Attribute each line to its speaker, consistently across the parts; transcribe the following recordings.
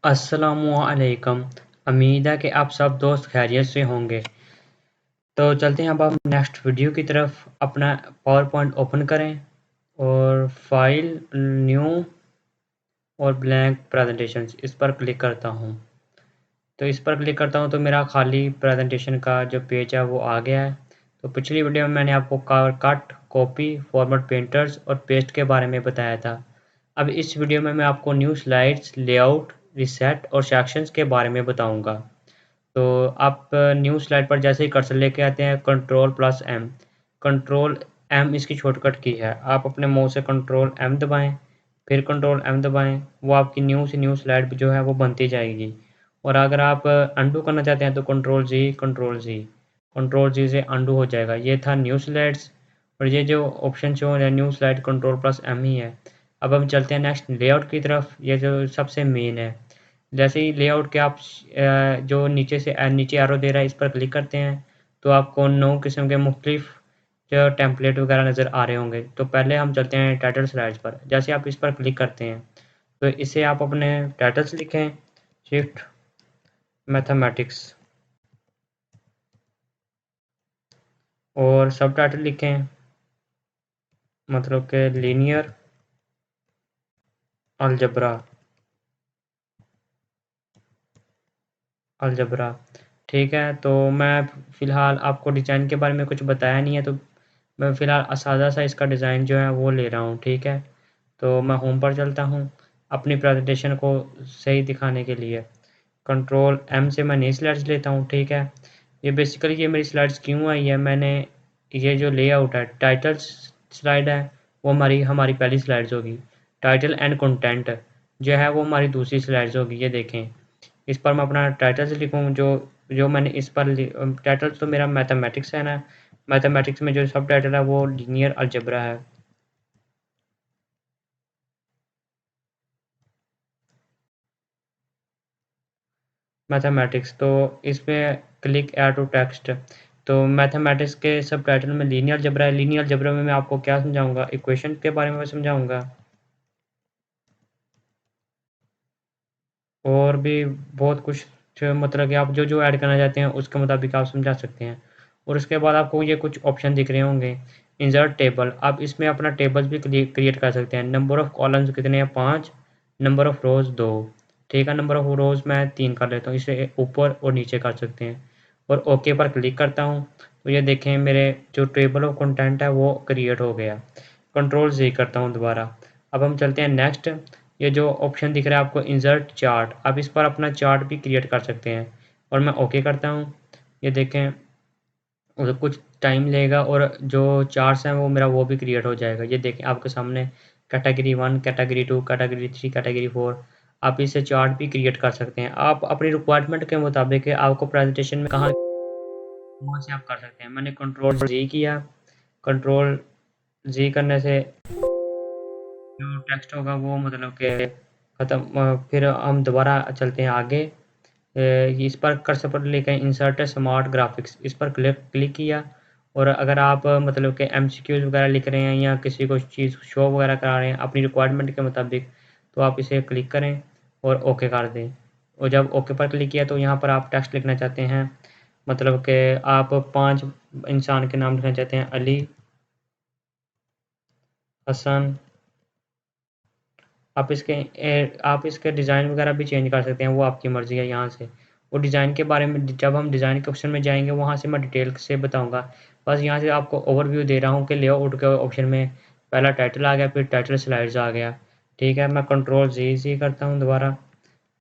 Speaker 1: अस्सलामुअलैकुम। उम्मीद है कि आप सब दोस्त खैरियत से होंगे। तो चलते हैं अब हम नेक्स्ट वीडियो की तरफ। अपना पावर पॉइंट ओपन करें और फाइल, न्यू और ब्लैंक प्रेजेंटेशन इस पर क्लिक करता हूँ। तो इस पर क्लिक करता हूँ तो मेरा खाली प्रेजेंटेशन का जो पेज है वो आ गया है। तो पिछली वीडियो में मैंने आपको कट, कॉपी, फॉर्मेट पेंटर्स और पेस्ट के बारे में बताया था। अब इस वीडियो में मैं आपको न्यू स्लाइड्स, लेआउट, रिसेट और सेक्शंस के बारे में बताऊंगा। तो आप न्यू स्लाइड पर जैसे ही कर्सर लेके आते हैं, कंट्रोल+M। कंट्रोल M इसकी शॉर्टकट की है। आप अपने माउस से कंट्रोल M दबाएं, फिर कंट्रोल M दबाएं, वो आपकी न्यू से न्यू स्लाइड जो है वो बनती जाएगी। और अगर आप अंडू करना चाहते हैं तो कंट्रोल जी से अंडू हो जाएगा। ये था न्यू स्लाइड्स और ये जो ऑप्शन शो है न्यू स्लाइड कंट्रोल+M ही है। अब हम चलते हैं नेक्स्ट लेआउट की तरफ। ये जो सबसे मेन है, जैसे ही लेआउट के आप जो नीचे से नीचे एरो दे रहा है इस पर क्लिक करते हैं तो आपको 9 किस्म के मुख्तलिफ जो टेम्पलेट वगैरह नज़र आ रहे होंगे। तो पहले हम चलते हैं टाइटल स्लाइड्स पर। जैसे आप इस पर क्लिक करते हैं तो इसे आप अपने टाइटल्स लिखें, शिफ्ट मैथमेटिक्स, और सब टाइटल लिखें, मतलब के लीनियर अलजबरा। अलजबरा ठीक है। तो मैं फ़िलहाल आपको डिज़ाइन के बारे में कुछ बताया नहीं है, तो मैं फ़िलहाल सादा सा इसका डिज़ाइन जो है वो ले रहा हूँ। ठीक है, तो मैं होम पर चलता हूँ अपनी प्रेजेंटेशन को सही दिखाने के लिए। कंट्रोल M से मैं नई स्लाइड्स लेता हूँ। ठीक है, ये मेरी स्लाइड्स क्यों आई है, मैंने ये जो लेआउट है, टाइटल स्लाइड है वो हमारी हमारी पहली स्लाइड्स होगी। टाइटल एंड कंटेंट जो है वो हमारी दूसरी स्लाइड्स होगी। ये देखें, इस पर मैं अपना टाइटल्स लिखूँ। जो जो मैंने इस पर टाइटल्स तो मेरा मैथमेटिक्स है ना, मैथमेटिक्स में जो सब टाइटल है वो लीनियर अलजेब्रा है। मैथमेटिक्स, तो इसमें क्लिक ऐड टू टेक्स्ट। तो मैथमेटिक्स के सब टाइटल में लीनियर अलजेब्रा है। लीनियर अलजेब्रा में मैं आपको क्या समझाऊंगा, इक्वेशन के बारे में समझाऊंगा और भी बहुत कुछ। मतलब कि आप जो जो ऐड करना चाहते हैं उसके मुताबिक आप समझा सकते हैं। और उसके बाद आपको ये कुछ ऑप्शन दिख रहे होंगे। इंसर्ट टेबल, आप इसमें अपना टेबल्स भी क्रिएट कर सकते हैं। नंबर ऑफ़ कॉलम्स कितने हैं, 5। नंबर ऑफ़ रोज़ 2। ठीक है, नंबर ऑफ़ रोज़ मैं 3 कर लेता हूँ। इसे ऊपर और नीचे कर सकते हैं और ओके पर क्लिक करता हूँ तो ये देखें मेरे जो टेबल ऑफ कंटेंट है वो क्रिएट हो गया। कंट्रोल Z करता हूँ दोबारा। अब हम चलते हैं नेक्स्ट। ये जो ऑप्शन दिख रहा है आपको, इंसर्ट चार्ट, आप इस पर अपना चार्ट भी क्रिएट कर सकते हैं और मैं ओके करता हूँ। ये देखें, और कुछ टाइम लेगा और जो चार्ट्स हैं वो मेरा वो भी क्रिएट हो जाएगा। ये देखें आपके सामने कैटेगरी 1, कैटेगरी 2, कैटेगरी 3, कैटेगरी 4। आप इससे चार्ट भी क्रिएट कर सकते हैं। आप अपनी रिक्वायरमेंट के मुताबिक आपको प्रेजेंटेशन में कहाँ वहाँ से आप कर सकते हैं। मैंने कंट्रोल जी किया। कंट्रोल जी करने से जो टेक्स्ट होगा वो मतलब कि ख़त्म। फिर हम दोबारा चलते हैं आगे। इस पर कर्सर पर लेकर इंसर्ट स्मार्ट ग्राफिक्स इस पर क्लिक क्लिक किया। और अगर आप मतलब कि एमसीक्यूज वगैरह लिख रहे हैं या किसी को चीज़ शो वगैरह करा रहे हैं अपनी रिक्वायरमेंट के मुताबिक, तो आप इसे क्लिक करें और ओके कर दें। और जब ओके पर क्लिक किया तो यहाँ पर आप टेक्स्ट लिखना चाहते हैं, मतलब कि आप 5 इंसान के नाम लिखना चाहते हैं, अली, हसन। आप इसके डिज़ाइन वगैरह भी चेंज कर सकते हैं, वो आपकी मर्ज़ी है। यहाँ से वो डिज़ाइन के बारे में जब हम डिज़ाइन के ऑप्शन में जाएंगे वहाँ से मैं डिटेल से बताऊँगा। बस यहाँ से आपको ओवरव्यू दे रहा हूँ कि लेआउट के ऑप्शन में पहला टाइटल आ गया, फिर टाइटल स्लाइड्स आ गया। ठीक है, मैं कंट्रोल जी करता हूँ दोबारा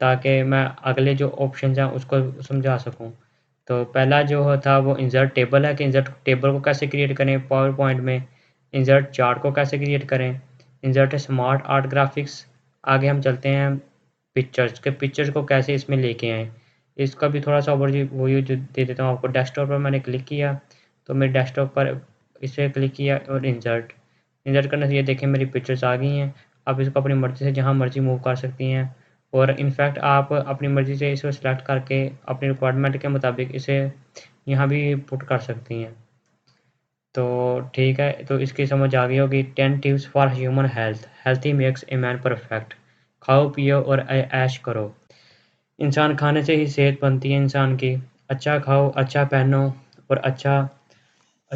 Speaker 1: ताकि मैं अगले जो ऑप्शन हैं उसको समझा सकूँ। तो पहला जो था वो इंसर्ट टेबल है कि इंसर्ट टेबल को कैसे क्रिएट करें पावर पॉइंट में। इंसर्ट चार्ट को कैसे क्रिएट करें। Insert smart art graphics. आगे हम चलते हैं पिक्चर्स के, पिक्चर्स को कैसे इसमें लेके आएँ। इसका भी थोड़ा सा ओवरव्यू जो दे देता हूँ आपको। डेस्कटॉप पर मैंने क्लिक किया तो मेरे डेस्कटॉप पर इसे क्लिक किया और इंसर्ट इंसर्ट करने से ये देखें मेरी पिक्चर्स आ गई हैं। आप इसको अपनी मर्ज़ी से जहाँ मर्ज़ी मूव कर सकती हैं और इनफैक्ट आप अपनी मर्ज़ी से इसे सेलेक्ट करके अपनी रिक्वायरमेंट के मुताबिक इसे यहाँ भी पुट कर सकती हैं। तो ठीक है, तो इसकी समझ आ गई होगी। 10 tips for human health, healthy makes a man perfect. खाओ पियो और ऐश करो। इंसान खाने से ही सेहत बनती है इंसान की। अच्छा खाओ, अच्छा पहनो और अच्छे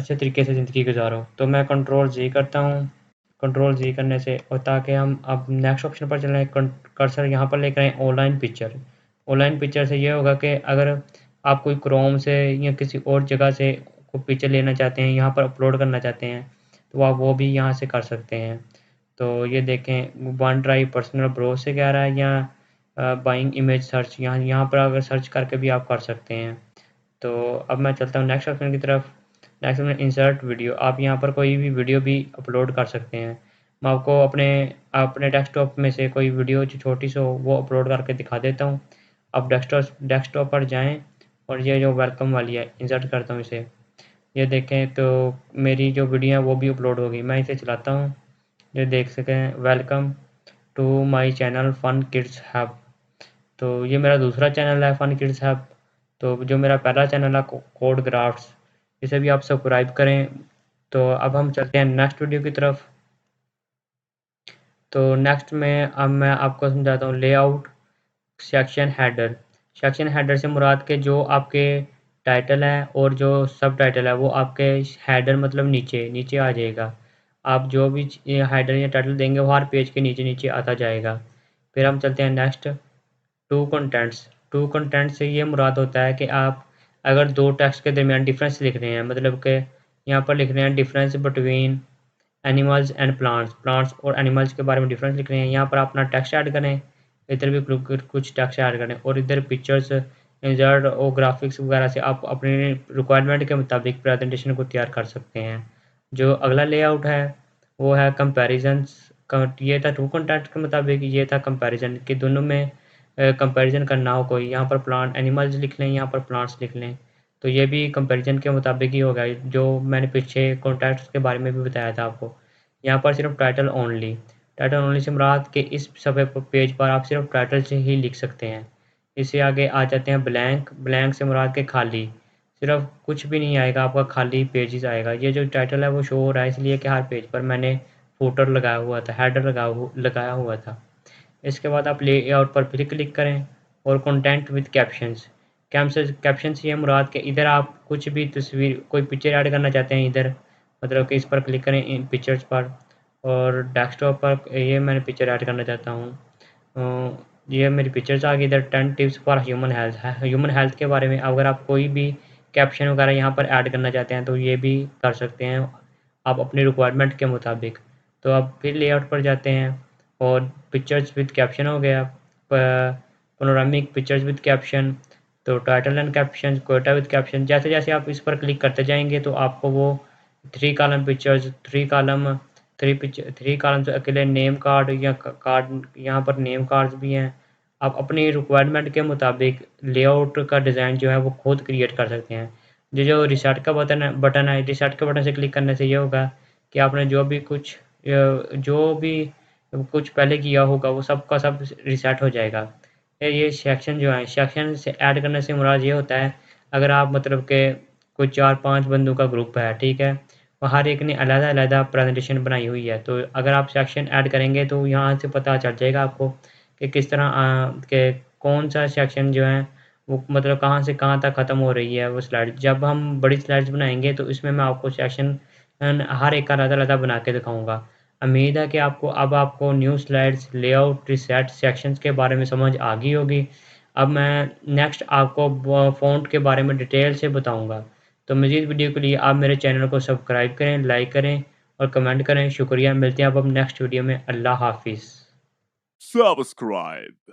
Speaker 1: तरीके से ज़िंदगी गुज़ारो। तो मैं कंट्रोल ज़ी करता हूँ। कंट्रोल ज़ी करने से और ताकि हम अब नेक्स्ट ऑप्शन पर चलें, कर्सर यहाँ पर लेकर आएँ ऑनलाइन पिक्चर। ऑनलाइन पिक्चर से ये होगा कि अगर आप कोई क्रोम से या किसी और जगह से कोई पिक्चर लेना चाहते हैं, यहाँ पर अपलोड करना चाहते हैं, तो आप वो भी यहाँ से कर सकते हैं। तो ये देखें वन ड्राइव पर्सनल ब्रोज से कह रहा है या बाइंग इमेज सर्च, यहाँ यहाँ पर अगर सर्च करके भी आप कर सकते हैं। तो अब मैं चलता हूँ नेक्स्ट ऑप्शन की तरफ। नेक्स्ट ऑप्शन इंसर्ट वीडियो, आप यहाँ पर कोई भी वीडियो भी अपलोड कर सकते हैं। मैं आपको अपने अपने डेस्कटॉप में से कोई वीडियो जो छोटी सी हो वो अपलोड करके दिखा देता हूँ। आप डेस्कटॉप पर जाएं और ये जो वेलकम वाली है इंसर्ट करता हूँ इसे। ये देखें तो मेरी जो वीडियो है वो भी अपलोड हो गई। मैं इसे चलाता हूँ, ये देख सकें welcome to my channel fun kids hub. तो ये मेरा दूसरा चैनल है फन किड्स हब। तो जो मेरा पहला चैनल है कोड क्राफ्ट्स, इसे भी आप सब्सक्राइब करें। तो अब हम चलते हैं नेक्स्ट वीडियो की तरफ। तो नेक्स्ट में अब मैं आपको समझाता हूँ layout section header. Section header से मुराद के जो आपके टाइटल है और जो सब टाइटल है वो आपके हेडर मतलब नीचे नीचे आ जाएगा। आप जो भी हेडर या टाइटल देंगे वो हर पेज के नीचे नीचे आता जाएगा। फिर हम चलते हैं नेक्स्ट टू कंटेंट्स से ये मुराद होता है कि आप अगर दो टेक्स्ट के दरमियान डिफरेंस लिख रहे हैं, मतलब कि यहाँ पर लिख रहे हैं difference between animals and plants और एनिमल्स के बारे में डिफरेंस लिख रहे हैं, यहाँ पर अपना टेक्स्ट ऐड करें। इधर भी कुछ टेक्स्ट ऐड करें और इधर पिक्चर्स इंसर्ट और ग्राफिक्स वगैरह से आप अपने रिक्वायरमेंट के मुताबिक प्रेजेंटेशन को तैयार कर सकते हैं। जो अगला लेआउट है वो है कंपेरिजन्स। ये था टू कंटेंट के मुताबिक, ये था कंपैरिजन कि दोनों में कंपैरिजन करना हो कोई, यहाँ पर प्लांट एनिमल्स लिख लें, यहाँ पर प्लांट्स लिख लें। तो ये भी कंपैरिजन के मुताबिक ही होगा, जो मैंने पीछे कॉन्टैक्ट्स के बारे में भी बताया था आपको। यहाँ पर सिर्फ टाइटल ओनली से मुराद कि इस सफ़े पेज पर आप सिर्फ टाइटल से ही लिख सकते हैं। इससे आगे आ जाते हैं ब्लैंक। ब्लैंक से मुराद के खाली, सिर्फ कुछ भी नहीं आएगा आपका, खाली पेजेस आएगा। ये जो टाइटल है वो शो हो रहा है इसलिए कि हर पेज पर मैंने फुटर लगाया हुआ था, हेडर लगाया हुआ था। इसके बाद आप लेआउट पर फिर क्लिक करें और कंटेंट विद कैप्शंस। कैप्शन से ये मुराद कि इधर आप कुछ भी तस्वीर कोई पिक्चर ऐड करना चाहते हैं इधर, मतलब कि इस पर क्लिक करें इन पिक्चर्स पर और डेस्कटॉप पर ये मैंने पिक्चर ऐड करना चाहता हूँ। ये मेरी पिक्चर्स आ गई। इधर 10 टिप्स फॉर ह्यूमन हेल्थ है, ह्यूमन हेल्थ के बारे में अगर आप कोई भी कैप्शन वगैरह यहाँ पर ऐड करना चाहते हैं तो ये भी कर सकते हैं आप अपनी रिक्वायरमेंट के मुताबिक। तो अब फिर लेआउट पर जाते हैं और पिक्चर्स विद कैप्शन हो गया, पेनोरामिक पिक्चर्स विद कैप्शन। तो टाइटल एंड कैप्शन, कोटा विद कैप्शन, जैसे जैसे आप इस पर क्लिक करते जाएंगे तो आपको वो three column pictures, three column से अकेले नेम कार्ड या कार्ड, यहाँ पर नेम कार्ड्स भी हैं। आप अपनी रिक्वायरमेंट के मुताबिक लेआउट का डिज़ाइन जो है वो खुद क्रिएट कर सकते हैं। ये जो रिसेट का बटन है, रिसेट के बटन से क्लिक करने से ये होगा कि आपने जो भी कुछ पहले किया होगा वो सब का सब रिसेट हो जाएगा। फिर ये सेक्शन जो है, सेक्शन से ऐड करने से मुराद ये होता है अगर आप मतलब के कोई 4-5 बंदों का ग्रुप है, ठीक है? और हर एक ने अलग-अलग प्रेजेंटेशन बनाई हुई है, तो अगर आप सेक्शन ऐड करेंगे तो यहाँ से पता चल जाएगा आपको कि किस तरह के कौन-सा सेक्शन जो है वो मतलब कहाँ से कहाँ तक ख़त्म हो रही है वो स्लाइड। जब हम बड़ी स्लाइड्स बनाएँगे तो इसमें मैं आपको सेक्शन हर एक का अलग-अलग बना के दिखाऊँगा। उम्मीद है कि आपको new slides, layout, reset, sections के बारे में समझ आ गई होगी। अब मैं नेक्स्ट आपको फ़ॉन्ट के बारे में डिटेल से बताऊँगा। तो मज़ीद वीडियो के लिए आप मेरे चैनल को सब्सक्राइब करें, लाइक करें और कमेंट करें। शुक्रिया, मिलते हैं अब हम नेक्स्ट वीडियो में। अल्लाह हाफ़िज़।
Speaker 2: Subscribe.